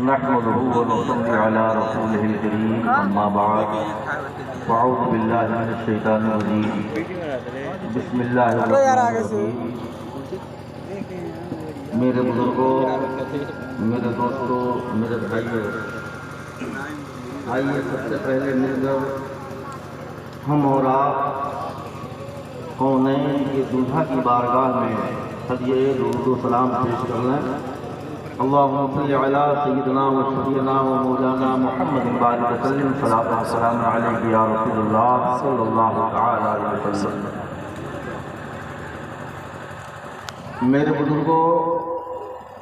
نحمده ونصلي على رسوله الكريم أما بعد فأعوذ بالله من الشيطان الرجيم بسم الله الرحمن الرحيم۔ میرے بزرگوں، میرے دوستوں، میرے بھائیوں، آئیے سب سے پہلے مل کر ہم اور آپ کونین کے دولہا کی بارگاہ میں ہدیہ درود و سلام پیش کر لیں۔ اللہم صلی علی سیدنا و شفیعنا و مولانا محمد بارک وسلم، صلاۃ و سلام علیک یا رسول اللہ صلی اللہ تعالی علیہ وسلم۔ میرے بزرگوں،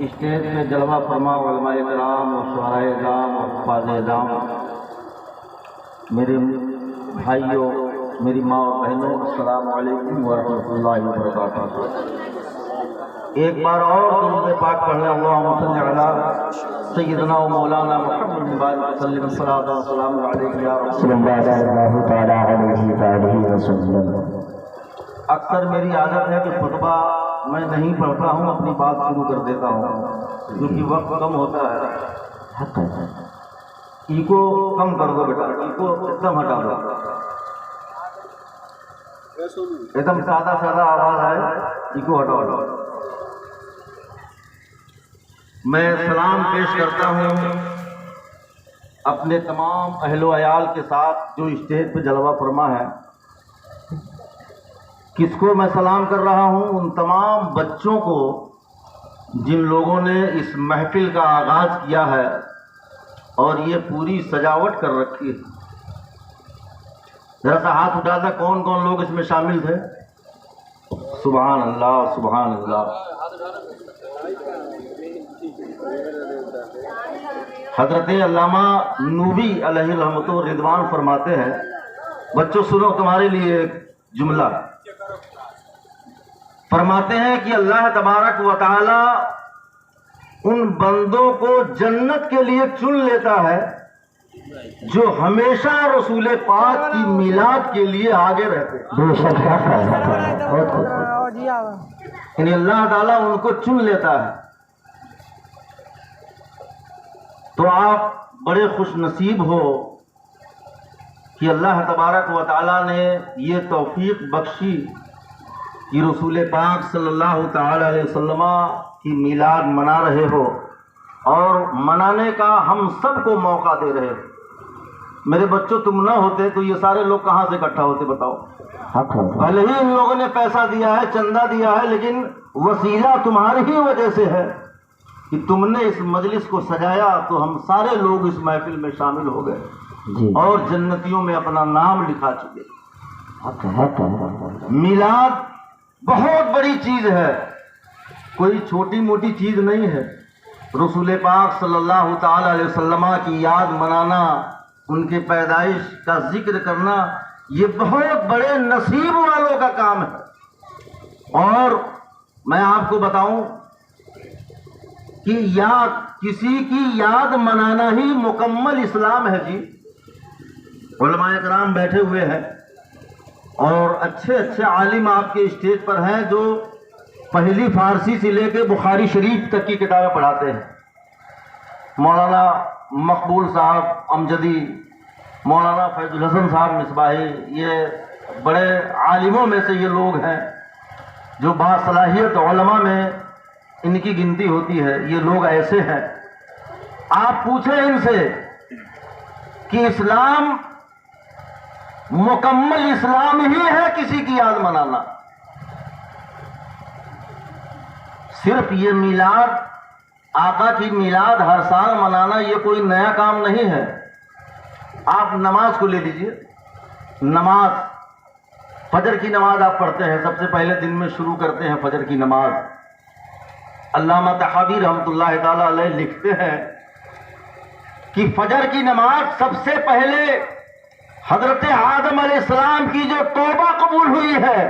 اسٹیج میں جلوہ فرما علماء کرام اور شعراء اعظام اور حفاظ اعظام، میرے بھائیوں، میری ماں اور بہنوں، السلام علیکم ورحمۃ اللہ وبرکاتہ۔ ایک بار اور درود پاک پڑھ لیں، اللہم صلی علی سیدنا و مولانا محمد بارک وسلم، صلاۃ و سلام علیک یا رسول اللہ تعالی علیہ وسلم۔ اکثر میری عادت ہے کہ خطبہ میں نہیں پڑھتا ہوں، اپنی بات شروع کر دیتا ہوں کیونکہ وقت کم ہوتا ہے۔ ایکو کم کر دو بیٹا، ایکو ایک دم ہٹا دو، ایک دم سادہ سادہ آواز آئے، ایکو ہٹاؤ۔ میں سلام پیش کرتا ہوں اپنے تمام اہل و عیال کے ساتھ جو اسٹیج پہ جلوہ فرما ہے۔ کس کو میں سلام کر رہا ہوں؟ ان تمام بچوں کو جن لوگوں نے اس محفل کا آغاز کیا ہے اور یہ پوری سجاوٹ کر رکھی ہے۔ ذرا سا ہاتھ اٹھا تھا، کون کون لوگ اس میں شامل تھے؟ سبحان اللہ، سبحان اللہ۔ حضرت علامہ نووی علیہ رحمۃ و رضوان فرماتے ہیں، بچوں سنو تمہارے لیے ایک جملہ فرماتے ہیں کہ اللہ تبارک و تعالی ان بندوں کو جنت کے لیے چن لیتا ہے جو ہمیشہ رسول پاک کی میلاد کے لیے آگے رہتے ہیں۔ یعنی اللہ تعالیٰ ان کو چن لیتا ہے۔ تو آپ بڑے خوش نصیب ہو کہ اللہ تبارک و تعالیٰ نے یہ توفیق بخشی کہ رسول پاک صلی اللہ تعالی علیہ وسلم کی میلاد منا رہے ہو اور منانے کا ہم سب کو موقع دے رہے ہو۔ میرے بچوں، تم نہ ہوتے تو یہ سارے لوگ کہاں سے اکٹھا ہوتے بتاؤ؟ پہلے ہی ان لوگوں نے پیسہ دیا ہے، چندہ دیا ہے، لیکن وسیلہ تمہاری ہی وجہ سے ہے کہ تم نے اس مجلس کو سجایا تو ہم سارے لوگ اس محفل میں شامل ہو گئے اور جنتیوں میں اپنا نام لکھا چکے۔ میلاد بہت بڑی چیز ہے، کوئی چھوٹی موٹی چیز نہیں ہے۔ رسول پاک صلی اللہ تعالی علیہ وسلم کی یاد منانا، ان کے پیدائش کا ذکر کرنا، یہ بہت بڑے نصیب والوں کا کام ہے۔ اور میں آپ کو بتاؤں کہ کسی کی یاد منانا ہی مکمل اسلام ہے جی۔ علماء کرام بیٹھے ہوئے ہیں اور اچھے اچھے عالم آپ کے اسٹیج پر ہیں جو پہلی فارسی سے لے کے بخاری شریف تک کی کتابیں پڑھاتے ہیں۔ مولانا مقبول صاحب امجدی، مولانا فیض الحسن صاحب مصباحی، یہ بڑے عالموں میں سے یہ لوگ ہیں جو باصلاحیت علماء میں ان کی گنتی ہوتی ہے۔ یہ لوگ ایسے ہیں، آپ پوچھیں ان سے کہ اسلام مکمل اسلام ہی ہے کسی کی یاد منانا؟ صرف یہ میلاد، آقا کی میلاد ہر سال منانا، یہ کوئی نیا کام نہیں ہے۔ آپ نماز کو لے لیجئے، نماز، فجر کی نماز آپ پڑھتے ہیں، سب سے پہلے دن میں شروع کرتے ہیں فجر کی نماز۔ علامہ طحاوی رحمۃ اللہ تعالی علیہ لکھتے ہیں کہ فجر کی نماز سب سے پہلے حضرت آدم علیہ السلام کی جو توبہ قبول ہوئی ہے،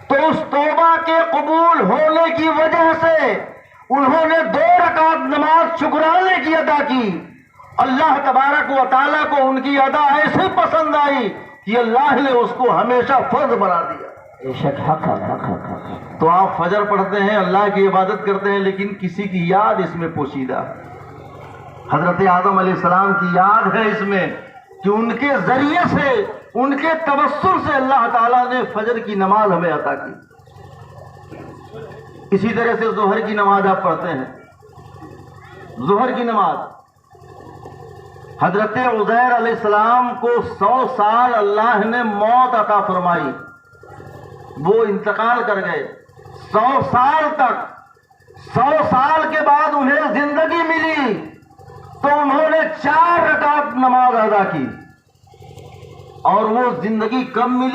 تو اس توبہ کے قبول ہونے کی وجہ سے انہوں نے 2 رکعت نماز شکرانے کی ادا کی۔ اللہ تبارک و تعالیٰ کو ان کی ادا ایسے پسند آئی کہ اللہ نے اس کو ہمیشہ فرض بنا دیا۔ تو آپ فجر پڑھتے ہیں، اللہ کی عبادت کرتے ہیں، لیکن کسی کی یاد اس میں پوشیدہ ہے۔ حضرت آدم علیہ السلام کی یاد ہے اس میں کہ ان کے ذریعے سے، ان کے توسل سے اللہ تعالیٰ نے فجر کی نماز ہمیں عطا کی۔ اسی طرح سے ظہر کی نماز آپ پڑھتے ہیں، ظہر کی نماز حضرت عزیر علیہ السلام کو 100 سال اللہ نے موت عطا فرمائی، وہ انتقال کر گئے 100 سال تک۔ 100 سال کے بعد انہیں زندگی ملی تو انہوں نے 4 رکعت نماز ادا کی، اور وہ زندگی کب ملی؟